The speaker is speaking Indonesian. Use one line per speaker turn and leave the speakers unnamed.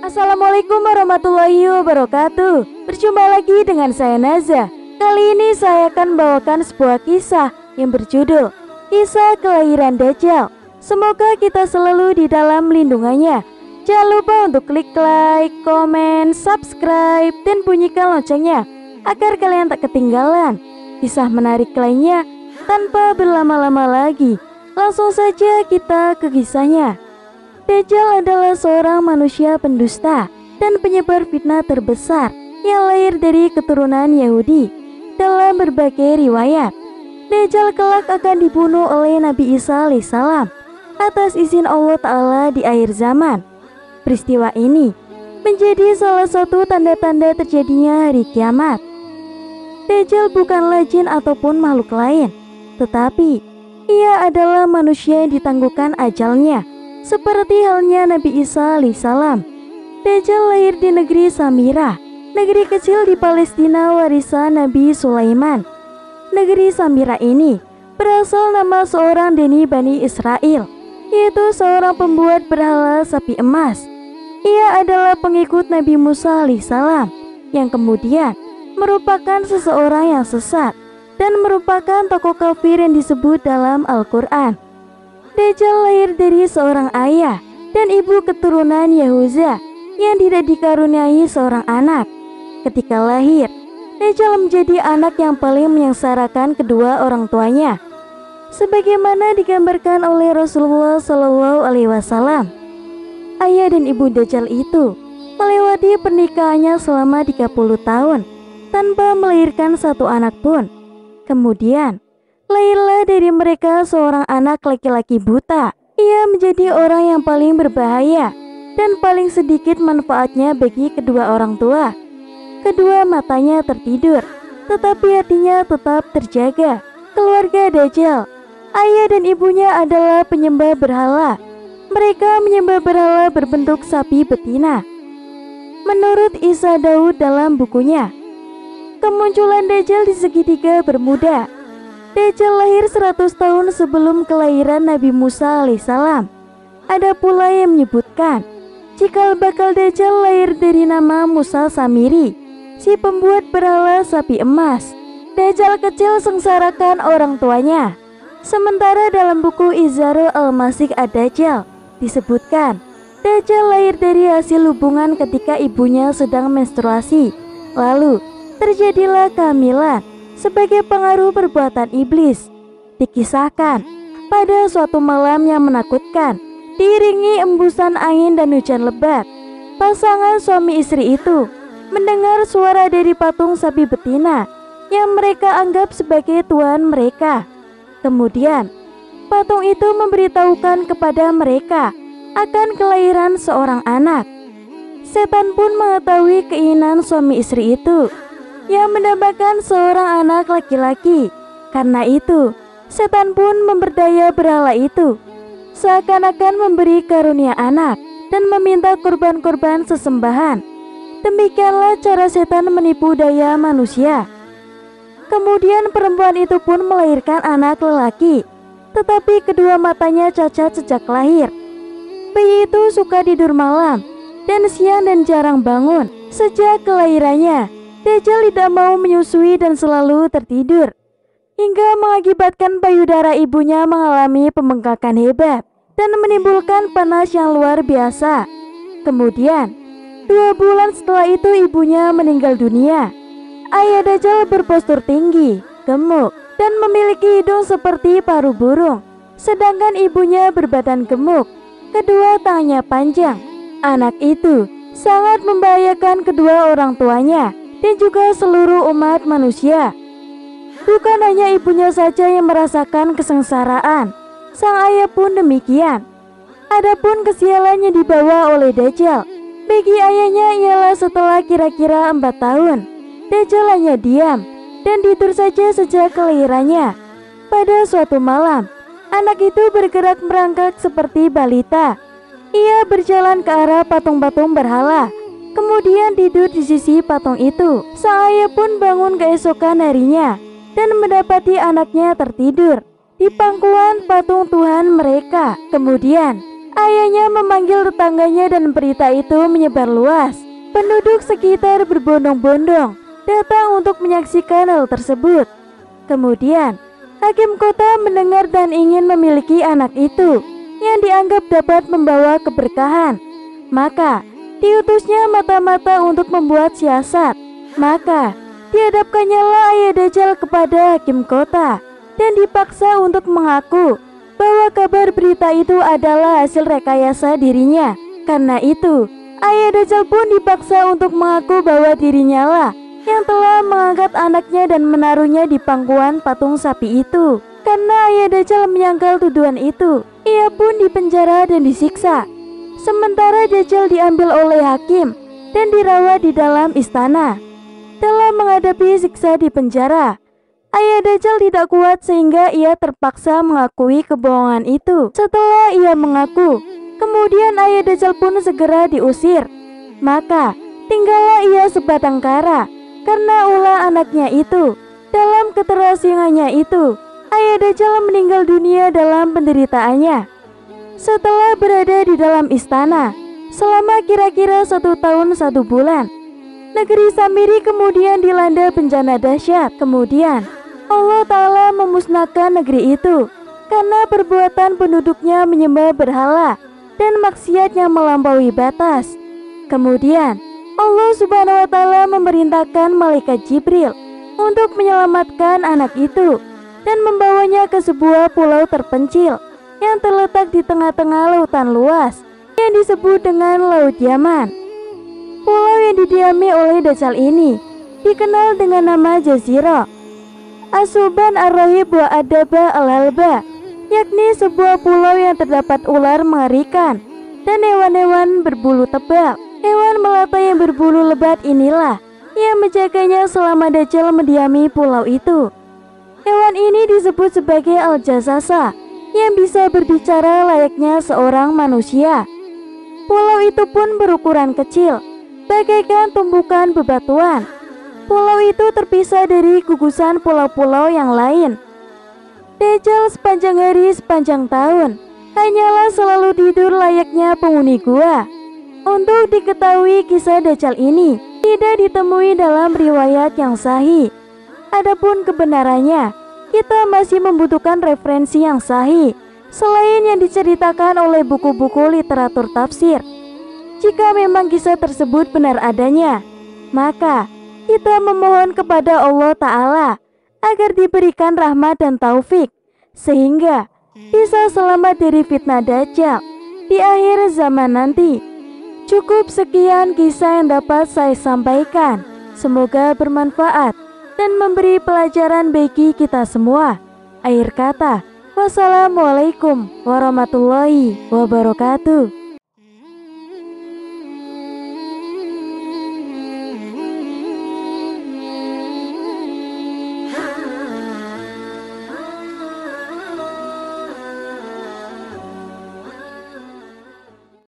Assalamualaikum warahmatullahi wabarakatuh. Berjumpa lagi dengan saya Naza. Kali ini saya akan membawakan sebuah kisah yang berjudul Kisah Kelahiran Dajjal. Semoga kita selalu di dalam lindungannya. Jangan lupa untuk klik like, komen, subscribe, dan bunyikan loncengnya agar kalian tak ketinggalan kisah menarik lainnya. Tanpa berlama-lama lagi, langsung saja kita ke kisahnya. Dajjal adalah seorang manusia pendusta dan penyebar fitnah terbesar yang lahir dari keturunan Yahudi. Dalam berbagai riwayat, Dajjal kelak akan dibunuh oleh Nabi Isa alaihissalam atas izin Allah Ta'ala di akhir zaman. Peristiwa ini menjadi salah satu tanda-tanda terjadinya hari kiamat. Dajjal bukanlah jin ataupun makhluk lain, tetapi ia adalah manusia yang ditangguhkan ajalnya. Seperti halnya Nabi Isa alaihissalam, Dajjal lahir di negeri Samirah, negeri kecil di Palestina warisan Nabi Sulaiman. Negeri Samirah ini berasal nama seorang deni Bani Israel, yaitu seorang pembuat berhala sapi emas. Ia adalah pengikut Nabi Musa alaihissalam yang kemudian merupakan seseorang yang sesat dan merupakan tokoh kafir yang disebut dalam Al-Quran. Dajjal lahir dari seorang ayah dan ibu keturunan Yahuza yang tidak dikaruniai seorang anak. Ketika lahir, Dajjal menjadi anak yang paling menyengsarakan kedua orang tuanya, sebagaimana digambarkan oleh Rasulullah SAW. Ayah dan ibu Dajjal itu melewati pernikahannya selama 30 tahun tanpa melahirkan satu anak pun. Kemudian lahirlah dari mereka seorang anak laki-laki buta. Ia menjadi orang yang paling berbahaya dan paling sedikit manfaatnya bagi kedua orang tua. Kedua matanya tertidur, tetapi hatinya tetap terjaga. Keluarga Dajjal, ayah dan ibunya adalah penyembah berhala. Mereka menyembah berhala berbentuk sapi betina. Menurut Isa Daud dalam bukunya, kemunculan Dajjal di segitiga Bermuda. Dajjal lahir 100 tahun sebelum kelahiran Nabi Musa alaihissalam. Ada pula yang menyebutkan cikal bakal Dajjal lahir dari nama Musa Samiri, si pembuat berhala sapi emas. Dajjal kecil sengsarakan orang tuanya. Sementara dalam buku Izharul Al-Masih Ad-Dajjal disebutkan Dajjal lahir dari hasil hubungan ketika ibunya sedang menstruasi. Lalu terjadilah kehamilan sebagai pengaruh perbuatan iblis. Dikisahkan pada suatu malam yang menakutkan, diiringi embusan angin dan hujan lebat, pasangan suami istri itu mendengar suara dari patung sapi betina yang mereka anggap sebagai tuhan mereka. Kemudian patung itu memberitahukan kepada mereka akan kelahiran seorang anak. Setan pun mengetahui keinginan suami istri itu yang mendambakan seorang anak laki-laki. Karena itu, setan pun memperdaya berhala itu, seakan-akan memberi karunia anak dan meminta korban-korban sesembahan. Demikianlah cara setan menipu daya manusia. Kemudian perempuan itu pun melahirkan anak lelaki, tetapi kedua matanya cacat sejak lahir. Bayi itu suka tidur malam dan siang dan jarang bangun. Sejak kelahirannya, Dajjal tidak mau menyusui dan selalu tertidur, hingga mengakibatkan payudara ibunya mengalami pembengkakan hebat dan menimbulkan panas yang luar biasa. Kemudian 2 bulan setelah itu ibunya meninggal dunia. Ayah Dajjal berpostur tinggi, gemuk, dan memiliki hidung seperti paruh burung, sedangkan ibunya berbadan gemuk, kedua tangannya panjang. Anak itu sangat membahayakan kedua orang tuanya dan juga seluruh umat manusia. Bukan hanya ibunya saja yang merasakan kesengsaraan, sang ayah pun demikian. Adapun kesialan yang dibawa oleh Dajjal bagi ayahnya ialah setelah kira-kira 4 tahun, Dajjal hanya diam dan tidur saja sejak kelahirannya. Pada suatu malam, anak itu bergerak merangkak seperti balita. Ia berjalan ke arah patung-patung berhala, kemudian tidur di sisi patung itu. Sang ayah pun bangun keesokan harinya dan mendapati anaknya tertidur di pangkuan patung Tuhan mereka. Kemudian Ayahnya memanggil tetangganya dan berita itu menyebar luas. Penduduk sekitar berbondong-bondong datang untuk menyaksikan hal tersebut. Kemudian, hakim kota mendengar dan ingin memiliki anak itu yang dianggap dapat membawa keberkahan. Maka, diutusnya mata-mata untuk membuat siasat. Maka, dihadapkannya lah ayah Dajjal kepada hakim kota dan dipaksa untuk mengaku bahwa kabar berita itu adalah hasil rekayasa dirinya. Karena itu, ayah Dajjal pun dipaksa untuk mengaku bahwa dirinya lah yang telah mengangkat anaknya dan menaruhnya di pangkuan patung sapi itu. Karena ayah Dajjal menyangkal tuduhan itu, ia pun dipenjara dan disiksa. Sementara Dajjal diambil oleh hakim dan dirawat di dalam istana. Dalam menghadapi siksa di penjara, ayah Dajjal tidak kuat sehingga ia terpaksa mengakui kebohongan itu. Setelah ia mengaku, kemudian ayah Dajjal pun segera diusir. Maka tinggallah ia sebatang kara karena ulah anaknya itu. Dalam keterasingannya itu, ayah Dajjal meninggal dunia dalam penderitaannya. Setelah berada di dalam istana selama kira-kira 1 tahun 1 bulan, negeri Samiri kemudian dilanda bencana dahsyat. Kemudian Allah Ta'ala memusnahkan negeri itu karena perbuatan penduduknya menyembah berhala dan maksiat yang melampaui batas. Kemudian Allah Subhanahu wa Ta'ala memerintahkan malaikat Jibril untuk menyelamatkan anak itu dan membawanya ke sebuah pulau terpencil yang terletak di tengah-tengah lautan luas yang disebut dengan Laut Yaman. Pulau yang didiami oleh Dajjal ini dikenal dengan nama Jazirah Asuban Ar-Rahib wa Adaba Al-Halba, yakni sebuah pulau yang terdapat ular mengerikan dan hewan-hewan berbulu tebal. Hewan melata yang berbulu lebat inilah yang menjaganya selama Dajjal mendiami pulau itu. Hewan ini disebut sebagai Al-Jassasa yang bisa berbicara layaknya seorang manusia. Pulau itu pun berukuran kecil, bagaikan tumbukan bebatuan. Pulau itu terpisah dari gugusan pulau-pulau yang lain. Dajjal sepanjang hari sepanjang tahun hanyalah selalu tidur layaknya penghuni gua. Untuk diketahui kisah Dajjal ini tidak ditemui dalam riwayat yang sahih. Adapun kebenarannya, kita masih membutuhkan referensi yang sahih selain yang diceritakan oleh buku-buku literatur tafsir. Jika memang kisah tersebut benar adanya, maka kita memohon kepada Allah Ta'ala agar diberikan rahmat dan taufik sehingga bisa selamat dari fitnah Dajjal di akhir zaman nanti. Cukup sekian kisah yang dapat saya sampaikan. Semoga bermanfaat dan memberi pelajaran bagi kita semua. Akhir kata, wassalamualaikum warahmatullahi wabarakatuh.